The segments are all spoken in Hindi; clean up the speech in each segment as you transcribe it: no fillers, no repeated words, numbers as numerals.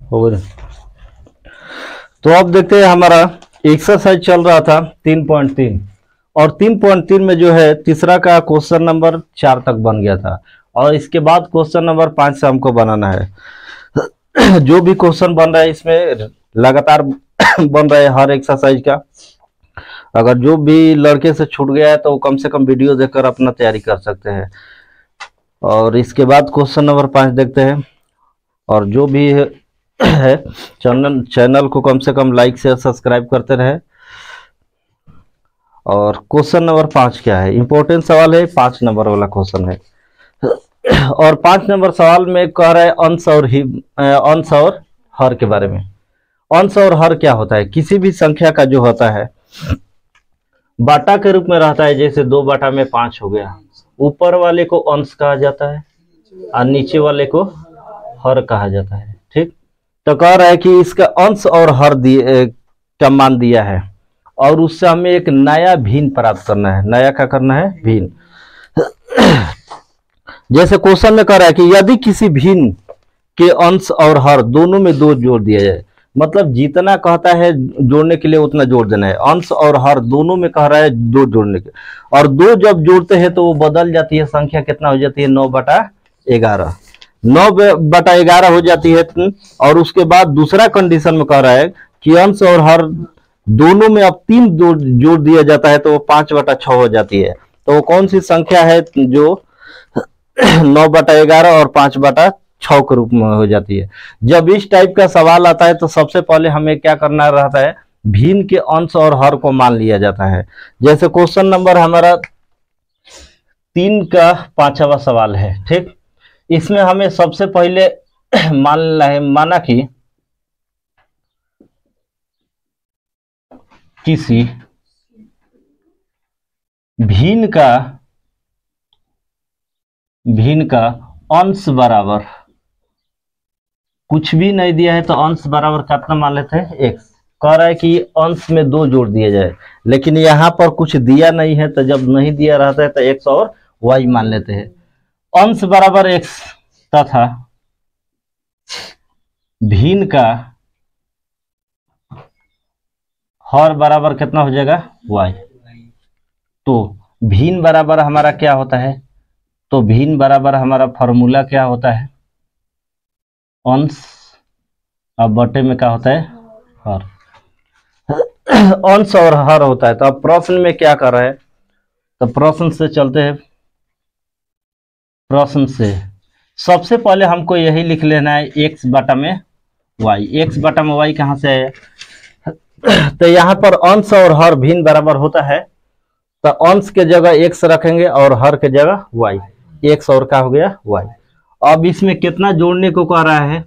हो गया। तो अब देखते हैं, हमारा एक्सरसाइज चल रहा था 3.3 और 3.3 में जो है तीसरा का क्वेश्चन नंबर 4 तक बन गया था और इसके बाद क्वेश्चन नंबर 5 से हमको बनाना है। जो भी क्वेश्चन बन रहा है इसमें लगातार बन रहा है हर एक्सरसाइज का। अगर जो भी लड़के से छूट गया है तो वो कम से कम वीडियो देखकर अपना तैयारी कर सकते हैं। और इसके बाद क्वेश्चन नंबर 5 देखते हैं। और जो भी है चैनल को कम से कम लाइक शेयर सब्सक्राइब करते रहे। और क्वेश्चन नंबर 5 क्या है, इंपॉर्टेंट सवाल है, 5 नंबर वाला क्वेश्चन है। और 5 नंबर सवाल में कह रहा है अंश और हर के बारे में। अंश और हर क्या होता है, किसी भी संख्या का जो होता है बाटा के रूप में रहता है। जैसे 2/5 हो गया, ऊपर वाले को अंश कहा जाता है और नीचे वाले को हर कहा जाता है। ठीक, तो कह रहा है कि इसका अंश और हर का मान दिया है और उससे हमें एक नया भिन्न प्राप्त करना है। नया क्या करना है, भिन्न। जैसे क्वेश्चन में कह रहा है कि यदि किसी भिन्न के अंश और हर दोनों में 2 जोड़ दिया जाए, मतलब जितना कहता है जोड़ने के लिए उतना जोड़ देना है। अंश और हर दोनों में कह रहा है 2 जोड़ने के, और 2 जब जोड़ते हैं तो वो बदल जाती है, संख्या कितना हो जाती है, 9/11। 9/11 हो जाती है। और उसके बाद दूसरा कंडीशन में कह रहा है कि अंश और हर दोनों में अब 3 जोड़ दिया जाता है तो वो 5/6 हो जाती है। तो वो कौन सी संख्या है जो 9/11 और 5/6 के रूप में हो जाती है। जब इस टाइप का सवाल आता है तो सबसे पहले हमें क्या करना रहता है, भिन्न के अंश और हर को मान लिया जाता है। जैसे क्वेश्चन नंबर हमारा 3 का 5वां सवाल है। ठीक, इसमें हमें सबसे पहले माना कि किसी भिन्न का अंश बराबर, कुछ भी नहीं दिया है तो अंश बराबर कितना मान लेते हैं, x। कह रहा है कि अंश में 2 जोड़ दिया जाए, लेकिन यहाँ पर कुछ दिया नहीं है तो जब नहीं दिया रहता है तो x और y मान लेते हैं। अंश बराबर x तथा भिन्न का हर बराबर कितना हो जाएगा, y। तो भिन्न बराबर हमारा क्या होता है, तो भिन्न बराबर हमारा फॉर्मूला क्या होता है, अंश अब बटे में क्या होता है, हर। अंश और हर होता है। तो अब प्रश्न में क्या कर रहे हैं, तो प्रश्न से चलते हैं। प्रश्न से सबसे पहले हमको यही लिख लेना है, x/y। x/y कहाँ से है, तो यहाँ पर अंश और हर भिन्न बराबर होता है तो अंश के जगह x रखेंगे और हर के जगह y। x और क्या हो गया, y। अब इसमें कितना जोड़ने को कह रहा है,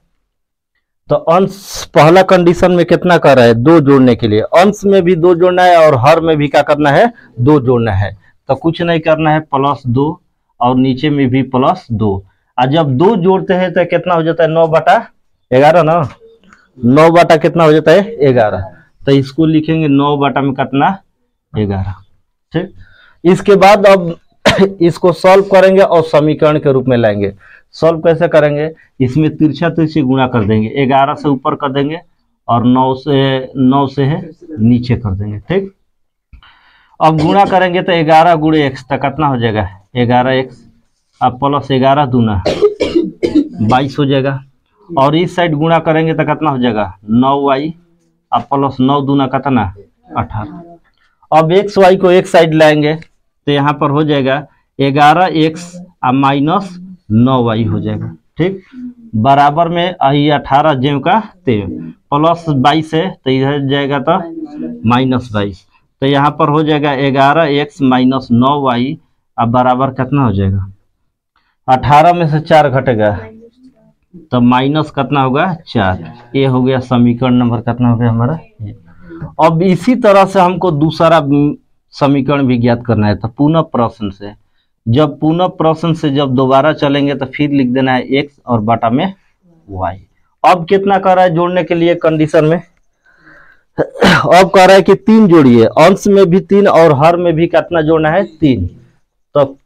तो अंश पहला कंडीशन में कितना कर रहा है, 2 जोड़ने के लिए। अंश में भी 2 जोड़ना है और हर में भी क्या करना है, 2 जोड़ना है। तो कुछ नहीं करना है, +2 और नीचे में भी +2। और जब 2 जोड़ते हैं तो कितना हो जाता है, 9/11 ना। 9 कितना हो जाता है, 11। तो इसको लिखेंगे 9 में कितना, 11। ठीक, इसके बाद अब इसको सॉल्व करेंगे और समीकरण के रूप में लाएंगे। सॉल्व कैसे करेंगे, इसमें तिरछा तिरछी गुणा कर देंगे, 11 से ऊपर कर देंगे और 9 से है नीचे कर देंगे। ठीक, अब गुणा करेंगे तो 11 × x तक कितना हो जाएगा, 11x। अब +11 दूना 22 हो जाएगा। और इस साइड गुणा करेंगे तो कितना हो जाएगा, 9y। अब +9 दूना कितना, 18। अब xy को एक साइड लाएंगे तो यहाँ पर हो जाएगा 11x -9y हो जाएगा। ठीक, बराबर में यही 18 जेम का तेव +22 है तो इधर जाएगा तो -22। तो यहाँ पर हो जाएगा 11x -9y। अब बराबर कितना हो जाएगा, 18 में से 4 घटेगा तो माइनस कितना होगा, 4। ये हो गया समीकरण नंबर कितना हो गया हमारा। अब इसी तरह से हमको दूसरा समीकरण भी ज्ञात करना है। तो पुनः प्रश्न से जब दोबारा चलेंगे तो फिर लिख देना है x और बटा में y। अब कितना कर रहा है जोड़ने के लिए कंडीशन में, अब कह रहा है कि 3 जोड़िए, अंश में भी 3 और हर में भी कितना जोड़ना है, 3। तो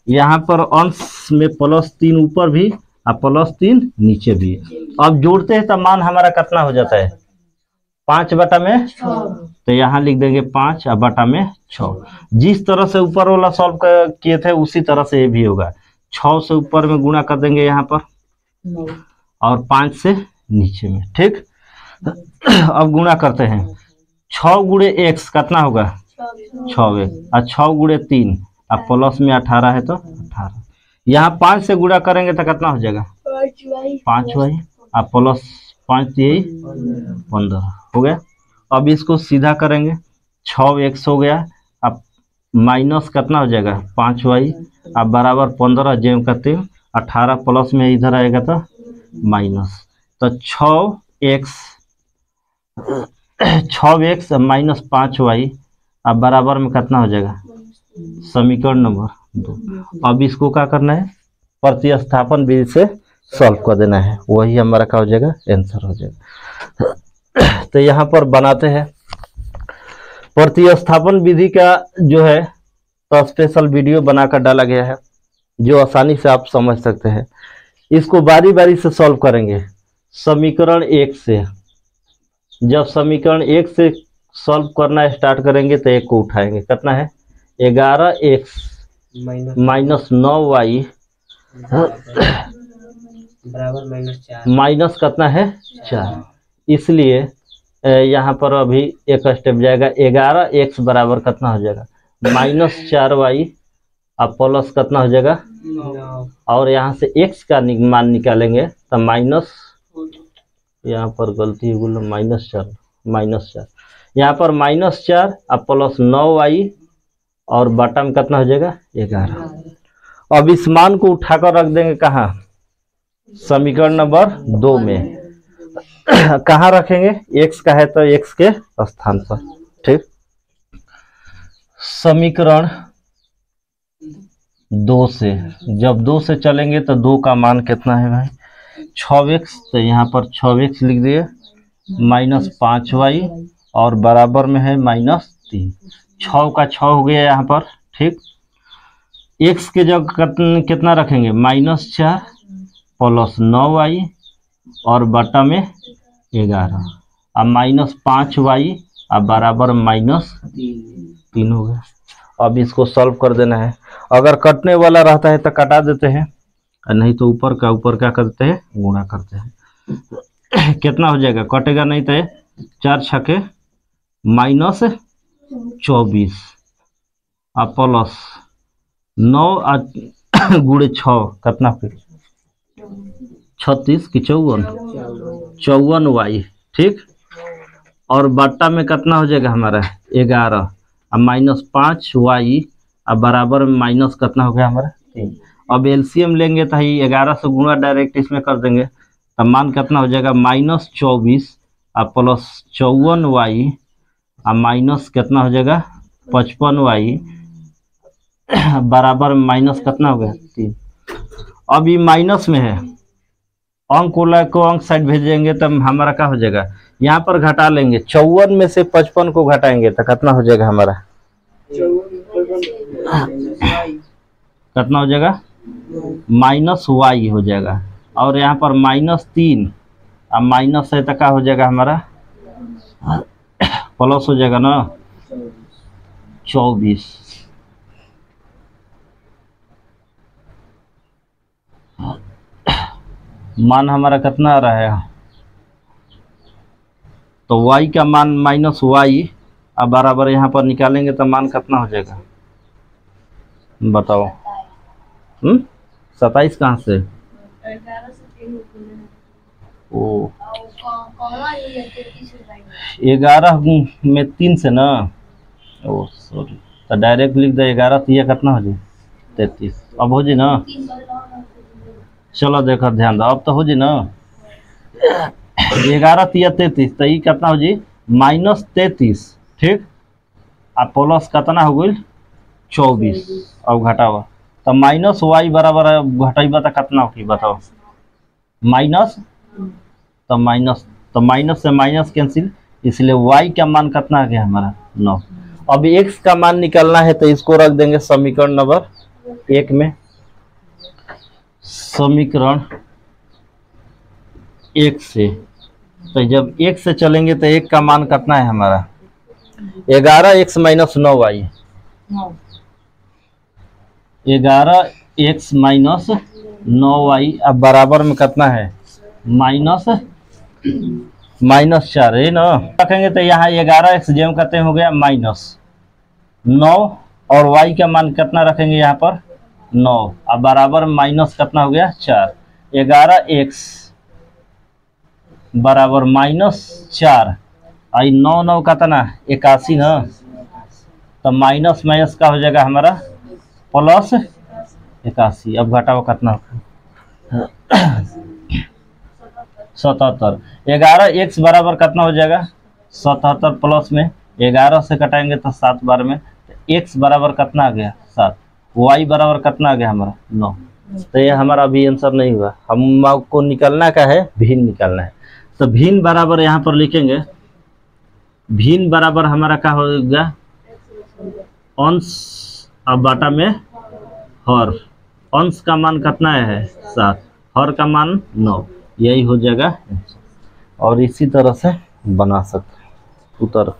यहाँ पर अंश में +3 ऊपर भी अब +3 नीचे भी। अब जोड़ते हैं तो मान हमारा कितना हो जाता है 5 बटा में 6। तो यहाँ लिख देंगे 5 और बटा में 6। जिस तरह से ऊपर वाला सॉल्व किए थे उसी तरह से ये भी होगा। 6 से ऊपर में गुणा कर देंगे यहाँ पर और 5 से नीचे में। ठीक, अब गुणा करते हैं। 6 गुणे x कितना होगा 6x और 6 गुणे 3 अब प्लस में 18 है तो 18। यहाँ 5 से गुणा करेंगे तो कितना हो जाएगा 5y अब प्लस 5 यही 15 हो गया। अब इसको सीधा करेंगे 6x हो गया। अब माइनस कितना हो जाएगा 5y अब बराबर 15 जेम करते 18 प्लस में इधर आएगा तो माइनस। तो 6x माइनस 5y अब बराबर में कितना हो जाएगा समीकरण नंबर 2। अब इसको क्या करना है प्रतिस्थापन विधि से सॉल्व कर देना है, वही हमारा क्या हो जाएगा आंसर हो जाएगा। तो यहाँ पर बनाते हैं प्रतिस्थापन विधि का जो है तो स्पेशल वीडियो बनाकर डाला गया है जो आसानी से आप समझ सकते हैं। इसको बारी बारी से सॉल्व करेंगे। समीकरण 1 से जब समीकरण 1 से सॉल्व करना स्टार्ट करेंगे तो 1 को उठाएंगे कितना है 11x माइनस 9y माइनस कितना है 4। इसलिए यहाँ पर अभी एक स्टेप जाएगा 11x बराबर कितना हो जाएगा माइनस 4y अब प्लस कितना हो जाएगा और यहाँ से x का मान निकालेंगे तो माइनस, यहाँ पर गलती हो गई -4 यहाँ पर -4 अब प्लस 9y और बटा में कितना हो जाएगा 11। अब इस मान को उठाकर रख देंगे कहाँ समीकरण नंबर 2 में। कहाँ रखेंगे x का है तो x के स्थान पर। ठीक, समीकरण 2 से जब 2 से चलेंगे तो 2 का मान कितना है भाई 6x। तो यहाँ पर 6x लिख दिए माइनस 5y और बराबर में है -3। 6 का 6 हो गया यहाँ पर। ठीक, x के जगह कितना रखेंगे -4 प्लस 9y और बटा में 11 अब -5y अब बराबर -3 हो गया। अब इसको सॉल्व कर देना है। अगर कटने वाला रहता है तो कटा देते हैं और नहीं तो ऊपर क्या करते हैं गुणा करते हैं। कितना हो जाएगा कटेगा नहीं तो 4 छके -24 अब प्लस 9 गुणे 6 कितना 36 की 54y। ठीक, और बट्टा में कितना हो जाएगा हमारा 11 अब -5y अब बराबर में माइनस कितना हो गया हमारा 3। अब एलसीएम लेंगे तो ही 11 से गुणा डायरेक्ट इसमें कर देंगे तो मान कितना हो जाएगा -24 अब प्लस 54y अब माइनस कितना हो जाएगा 55y बराबर माइनस कितना हो गया 3। अब ये माइनस में है अंक को अंक साइड भेजेंगे तब हमारा क्या हो जाएगा यहाँ पर घटा लेंगे 54 में से 55 को घटाएंगे तो कितना हो जाएगा हमारा कितना हो जाएगा -y हो जाएगा। और यहाँ पर -3 अब माइनस है तो क्या हो जाएगा हमारा प्लस हो जाएगा ना 24। मान हमारा कितना आ रहा है तो y का मान -y अब बराबर यहाँ पर निकालेंगे तो मान कितना हो जाएगा बताओ 27 कहाँ से ओ 11 में 3 से ना ओ सॉरी तो डायरेक्ट लिख दे 11 तो यह कितना हो जाए 33। अब हो जाए ना चलो देखो ध्यान दो अब तो हो जाए ना 11 तिया 33 तो ये कितना हो जाए -33। ठीक, अब प्लस कितना हो गई 24 अब घटावा तो -y बराबर है घटाइबा तो कितना होगी बताओ माइनस तो माइनस से माइनस कैंसिल इसलिए y का मान कितना आ गया हमारा 9। अब x का मान निकालना है तो इसको रख देंगे समीकरण नंबर 1 में। समीकरण 1 से, तो जब 1 से चलेंगे तो 1 का मान कितना है हमारा 11x minus 9y, 11x minus 9y। अब बराबर में कितना है माइनस 4 है ना, रखेंगे तो यहाँ 11x जेम कहते हो गया माइनस 9 और y का मान कितना रखेंगे यहाँ पर 9। अब बराबर माइनस कितना हो गया 4, 11x बराबर माइनस 4 आई 9 9 कितना 81 ना, तो माइनस माइनस का हो जाएगा हमारा प्लस 81। अब घटाओ कितना 77, 11x बराबर कितना हो जाएगा 77 प्लस में 11 से कटाएंगे तो 7 बार में, तो x बराबर कितना आ गया 7, y बराबर कितना आ गया हमारा 9। तो ये हमारा अभी आंसर नहीं हुआ, हम को निकालना का है भिन्न निकालना है। तो भिन्न बराबर यहाँ पर लिखेंगे, भिन्न बराबर हमारा क्या होगा अंश अब बाटा में हर, अंश का मान कितना है 7, हर का मान 9, यही हो जाएगा। और इसी तरह से बना सकते उत्तर।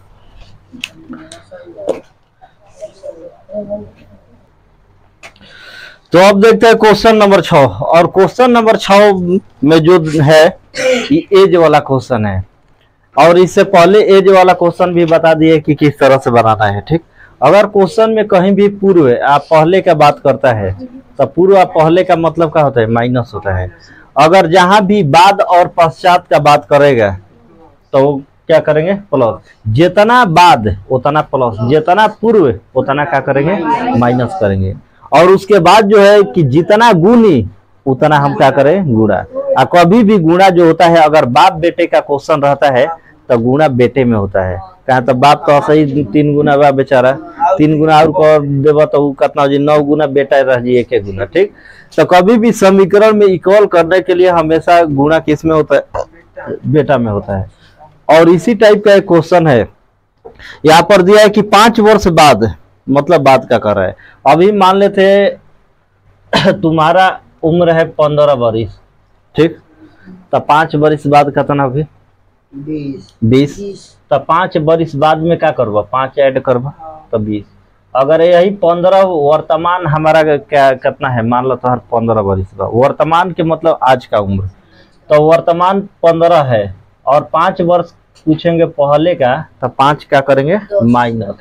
तो अब देखते हैं क्वेश्चन नंबर 6, और क्वेश्चन नंबर 6 में जो है ये एज वाला क्वेश्चन है, और इससे पहले एज वाला क्वेश्चन भी बता दिए कि किस तरह से बनाना है। ठीक, अगर क्वेश्चन में कहीं भी पूर्व आप पहले का बात करता है तो पूर्व पहले का मतलब क्या होता है माइनस होता है। अगर जहां भी बाद और पश्चात का बात करेगा तो क्या करेंगे प्लस, जितना बाद उतना प्लस, जितना पूर्व उतना क्या करेंगे माइनस करेंगे। और उसके बाद जो है कि जितना गुणी उतना हम क्या करें गुणा। और कभी भी गुणा जो होता है अगर बाप बेटे का क्वेश्चन रहता है तो गुणा बेटे में होता है, कहा तो बाप तो सही 3 गुना बा बेचारा, 3 गुना और कर देव तो कितना हो जी 9 गुना, बेटा रह जी 1 गुना। ठीक, तो कभी भी समीकरण में इक्वल करने के लिए हमेशा गुणा किस में होता है बेटा में होता है। और इसी टाइप का एक क्वेश्चन है यहाँ पर दिया है कि 5 वर्ष बाद, मतलब बात क्या कर रहा है। अभी मान लेते तुम्हारा उम्र है 15 वर्ष, ठीक, तो 5 वर्ष बाद कितना होगी 20, तो 5 वर्ष बाद में क्या करबा 5 ऐड करबा तो 20। अगर यही 15 वर्तमान हमारा क्या कितना है मान लो तो 15 वर्ष का वर्तमान के मतलब आज का उम्र, तो वर्तमान 15 है और 5 वर्ष पूछेंगे पहले का तो 5 क्या करेंगे माइनस,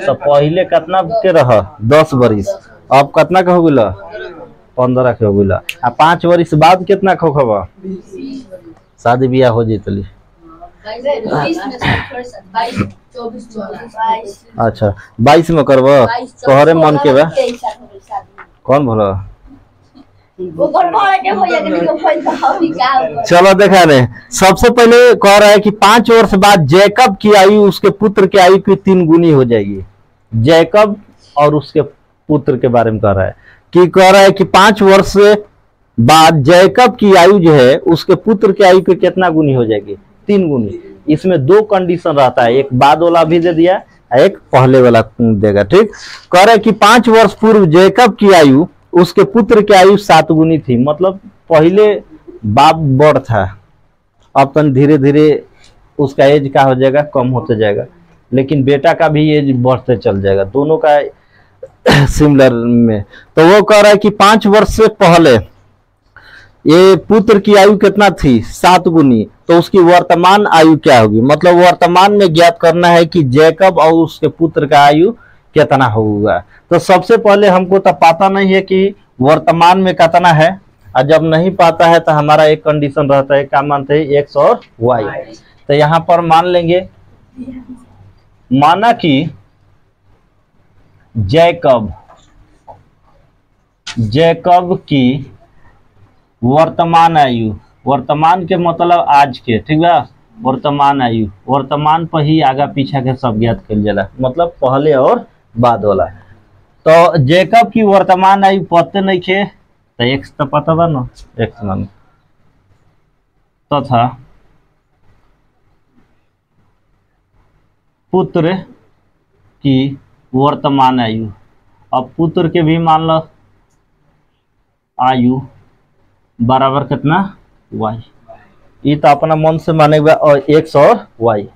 तो पहले कितना के रह 10 वर्ष, अब कितना का हो गया 15 के हो गया। आ 5 वर्ष बाद कितना खोखबा शादी ब्याह हो जीतली। अच्छा 22 में करब तोहरे मन के बा कौन भला चलो देखा रहे। सबसे पहले कह रहा है कि 5 वर्ष बाद जैकब की आयु उसके पुत्र की आयु की 3 गुनी हो जाएगी। जैकब और उसके पुत्र के बारे में कह रहा है कि 5 वर्ष बाद जैकब की आयु जो है उसके पुत्र की आयु की कितना गुनी हो जाएगी 3 गुनी। इसमें 2 कंडीशन रहता है, एक बाद वाला भी दे दिया एक पहले वाला देगा। ठीक, कह रहे कि 5 वर्ष पूर्व जैकब की आयु उसके पुत्र की आयु 7 गुनी थी, मतलब पहले बाप बड़ था, अब तक धीरे धीरे उसका एज का हो जाएगा कम होते जाएगा, लेकिन बेटा का भी एज बढ़ते चल जाएगा, दोनों का सिमिलर में। तो वो कह रहा है कि 5 वर्ष से पहले ये पुत्र की आयु कितना थी 7 गुनी, तो उसकी वर्तमान आयु क्या होगी, मतलब वर्तमान में ज्ञात करना है कि जैकब और उसके पुत्र का आयु कितना होगा। तो सबसे पहले हमको तो पता नहीं है कि वर्तमान में कितना है, और जब नहीं पता है तो हमारा एक कंडीशन रहता है, क्या मानते हैं एक्स और वाई। तो यहाँ पर मान लेंगे, माना कि जैकब की वर्तमान आयु, वर्तमान के मतलब आज के, ठीक है, वर्तमान आयु, वर्तमान पर ही आगा पीछा के सब ज्ञात कर जाला, मतलब पहले और बाद वाला। तो जैकब की वर्तमान आयु पते नहीं खे तो एक्स तो पता बा ना, एक्स मान तथा पुत्र की वर्तमान आयु, अब पुत्र के भी मान लो आयु बराबर कितना वाई। ये तो अपना मन से मानेगा और एक्स और वाई।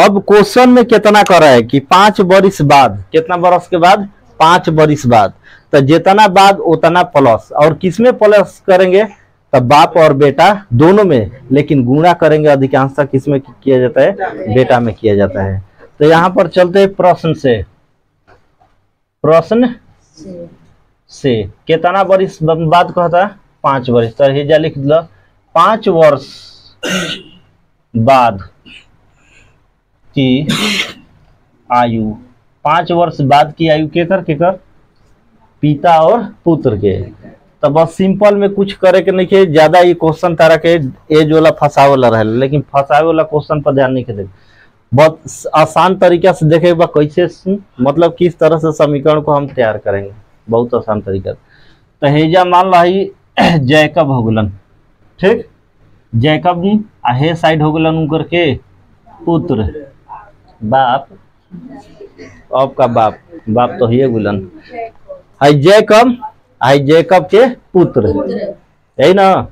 अब क्वेश्चन में कितना कर रहा है कि 5 बरिस बाद, कितना बरस के बाद, 5 बरिस बाद, तो जितना बाद उतना प्लस, और किसमें प्लस करेंगे, तो बाप और बेटा दोनों में, लेकिन गुणा करेंगे अधिकांशतः किसमें किया जाता है, बेटा में किया जाता है। तो यहाँ पर चलते हैं प्रश्न से। प्रश्न से कितना बरिस बाद कहता है, 5 वर्ष। तो हेजा लिख दिला 5 वर्ष बाद की आयु, 5 वर्ष बाद की आयु केकर पिता और पुत्र के। तो बस सिंपल में कुछ करे के नहीं के, ज्यादा ये क्वेश्चन तारा के एज वाला फंसावे वाला रहे, लेकिन फंसावे वाला क्वेश्चन पर ध्यान नहीं के दे। बहुत आसान तरीका से देखे कैसे, मतलब किस तरह से समीकरण को हम तैयार करेंगे, बहुत आसान तरीका। तो हेजा मान रही जैकब हो गलन, ठीक, जैकब हे साइड हो गलन उनकर के पुत्र, बाप, अब का बाप तो ही गुलन है जैकब, आई जैकब के पुत्र, यही ना,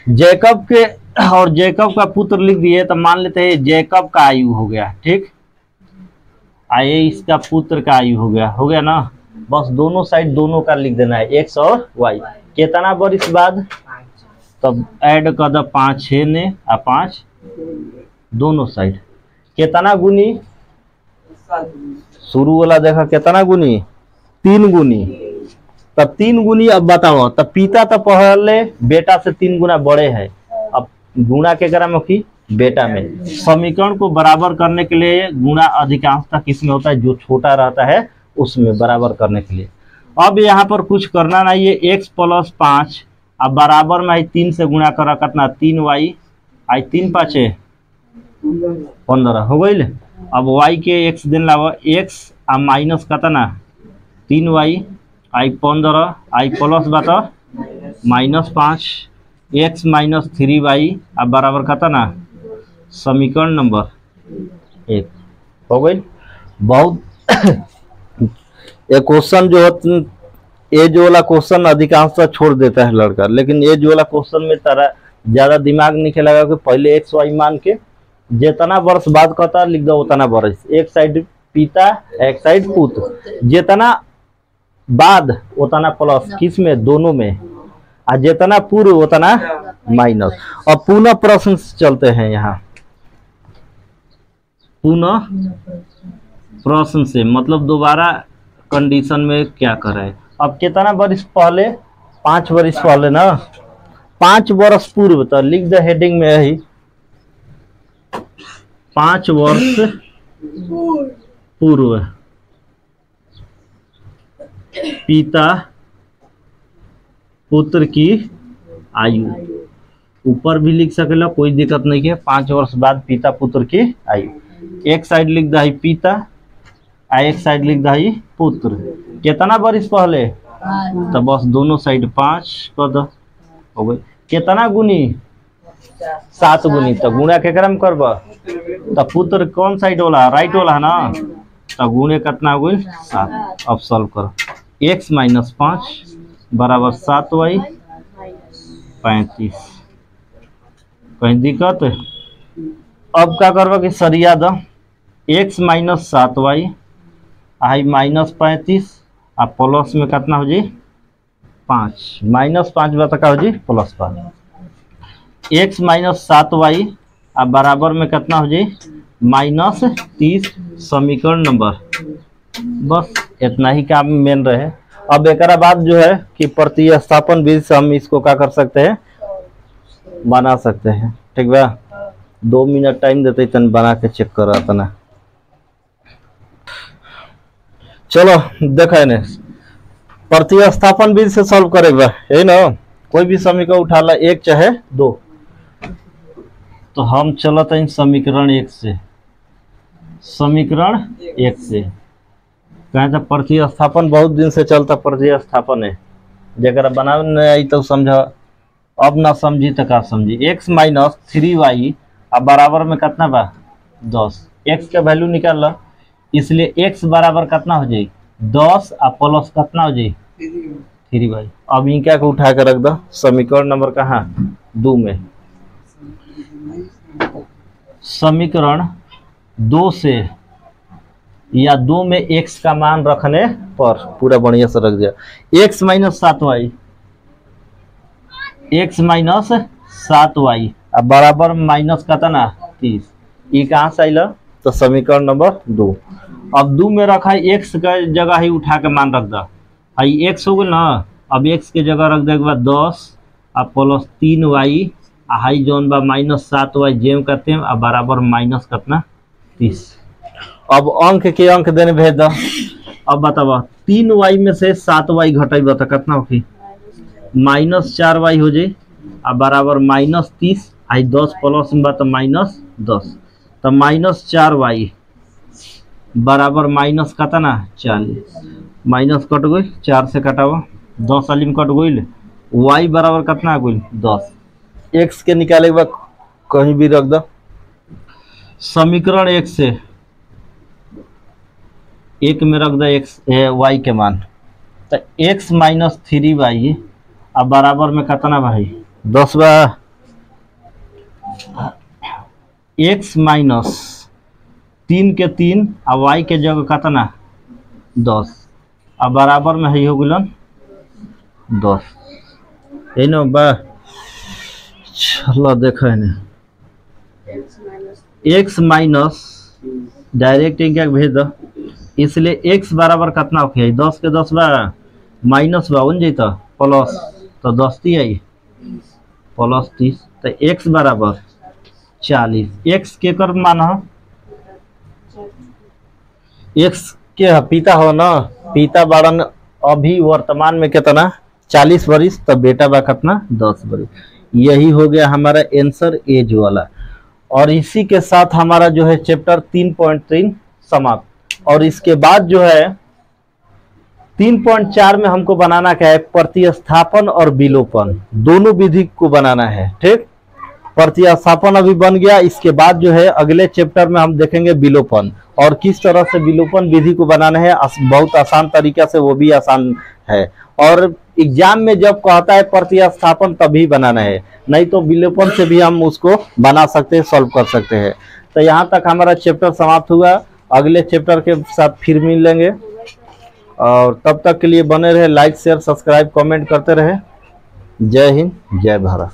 जैकब के, और जैकब का पुत्र लिख दिए। तो मान लेते हैं जैकब का आयु हो गया, ठीक, आइए इसका पुत्र का आयु हो गया ना। बस दोनों साइड दोनों का लिख देना है, एक्स और वाई। कितना बरिस बाद, तब ऐड कर दो 5 6 ने 5 दोनों साइड। कितना गुनी, शुरू वाला देखा कितना गुनी, 3 गुनी। तब 3 गुनी, अब बताओ, तब पिता तो पहले बेटा से 3 गुना बड़े है, अब गुणा के करा में की बेटा में। समीकरण को बराबर करने के लिए गुणा अधिकांशता किसमें होता है, जो छोटा रहता है उसमें बराबर करने के लिए। अब यहाँ पर कुछ करना नहीं है, x + 5 अब बराबर में आई 3 से गुणा करा, कितना 3y, आई 3 5 15 हो गई। अब y के x दिन लावा, x आ माइनस कितना 3y, आई 15, आई प्लस बता -5, x - 3y अब बराबर कितना, समीकरण नंबर 1 हो गई। बहुत ये क्वेश्चन जो एज वाला क्वेश्चन अधिकांशतः छोड़ देता है लड़का, लेकिन एज वाला क्वेश्चन में तारा ज्यादा दिमाग नहीं खेलेगा कि पहले एक्स वाई मान के जितना वर्ष बाद कहता लिख दो उतना वर्ष, एक साइड पिता एक साइड पुत्र, जितना बाद उतना प्लस, किस में, दोनों में, और जितना पूर्व उतना माइनस। और पुनः प्रश्न चलते हैं, यहाँ पुनः प्रश्न से मतलब दोबारा कंडीशन में क्या करे। अब कितना वर्ष पहले, 5 वर्ष पहले ना, 5 वर्ष पूर्व, तो लिख दे हेडिंग में यही 5 वर्ष पूर्व पिता पुत्र की आयु। ऊपर भी लिख सकेला, कोई दिक्कत नहीं है। 5 वर्ष बाद पिता पुत्र की आयु, एक साइड लिख दही पिता, एक साइड लिख दही पुत्र। कितना वर्ष पहले, तो बस दोनों साइड 5 कर दो, हो गई। कितना गुनी, 7 गुनी, तो गुणा के क्रम करब, तो पुत्र कौन साइड वाला, राइट वाला है ना, तो गुणे कितना हो गई 7। अब सॉल्व करो, x - 5 बराबर 7y 35। कहीं दिक्कत है? अब क्या करवा कि सरिया द x - 7y आई -35 आ प्लस में कितना हो जी 5, -5 बता हो जी +5, x - 7y आ बराबर में कितना हो जी -30, समीकरण नंबर। बस इतना ही काम मेन रहे। अब एक बाद जो है कि प्रतिस्थापन विधि से हम इसको क्या कर सकते हैं, बना सकते हैं। ठीक बा, 2 मिनट टाइम देते तन बना के चेक कर रहा ना। चलो देखा ने प्रतिस्थापन विधि से सॉल्व करेगा, है ना। कोई भी समीकरण उठा ला, 1 चाहे 2। तो हम चलते हैं समीकरण 1 से, समीकरण 1 से कहें तो प्रतिस्थापन बहुत दिन से चलता प्रतिस्थापन है, जरा बनावे नहीं आई तो समझा, अब ना समझी तो का समझी। x - 3y अब बराबर में कितना बा 10, x का वैल्यू निकाल लो, इसलिए x बराबर कितना हो जाए 10 और प्लस कितना हो जाए 3y। अब इनका को उठा कर रख दो समीकरण नंबर कहाँ 2 में। समीकरण 2 से या 2 में x का मान रखने पर पूरा बढ़िया से रख दिया, x minus 7y, x minus 7y अब बराबर माइनस कितना 30। ये कहाँ से आइल तो समीकरण नंबर 2। अब 2 में रखा है x का जगह ही उठा के मान रख दा, x हो गया ना। अब x के जगह रख दे के बाद 10 अब प्लस 3y हाई जोन बा माइनस 7y जेम करते हैं अब बराबर माइनस कितना 30। अब अंक के अंक देने भेज दो। अब बतावा 3y में से 7y घटाई बता कितना होगी माइनस 4y हो जाए अब बराबर माइनस 30 आई 10 प्लस में तो माइनस 10 तो माइनस 4y बराबर माइनस कितना 40। माइनस कट गई 4 से कटावा 10 वाली में कट गई, y बराबर कितना गई 10। x के निकाले के बाद कहीं भी रख दो। समीकरण 1 से 1 में रख दो x y के मान तो x माइनस 3y अब बराबर में कितना भाई 10 बा। x माइनस 3 के 3 और y के जगह कितना 10 अब बराबर में है हो गलन 10। है ना बा चलो देखो है ना x माइनस डायरेक्ट क्या भेज दो, इसलिए x बराबर कितना हो गया 10 के 10 बा माइनस बावन जाता प्लस तो 10 ती आई प्लस 30 तो x बराबर 40। x के कर माना x के पिता हो ना, पिता बारन अभी वर्तमान में कितना 40 वर्ष तो बेटा बा कितना 10 वर्ष। यही हो गया हमारा आंसर एज वाला। और इसी के साथ हमारा जो है चैप्टर 3.3 समाप्त। और इसके बाद जो है 3.4 में हमको बनाना क्या है प्रतिस्थापन और विलोपन दोनों विधि को बनाना है। ठीक, प्रतिस्थापन अभी बन गया, इसके बाद जो है अगले चैप्टर में हम देखेंगे विलोपन और किस तरह से विलोपन विधि को बनाना है। बहुत आसान तरीका से, वो भी आसान है। और एग्जाम में जब कहता है प्रतिस्थापन तभी बनाना है, नहीं तो विलोपन से भी हम उसको बना सकते हैं, सॉल्व कर सकते हैं। तो यहाँ तक हमारा चैप्टर समाप्त हुआ। अगले चैप्टर के साथ फिर मिलेंगे और तब तक के लिए बने रहे, लाइक शेयर सब्सक्राइब कमेंट करते रहे। जय हिंद जय भारत।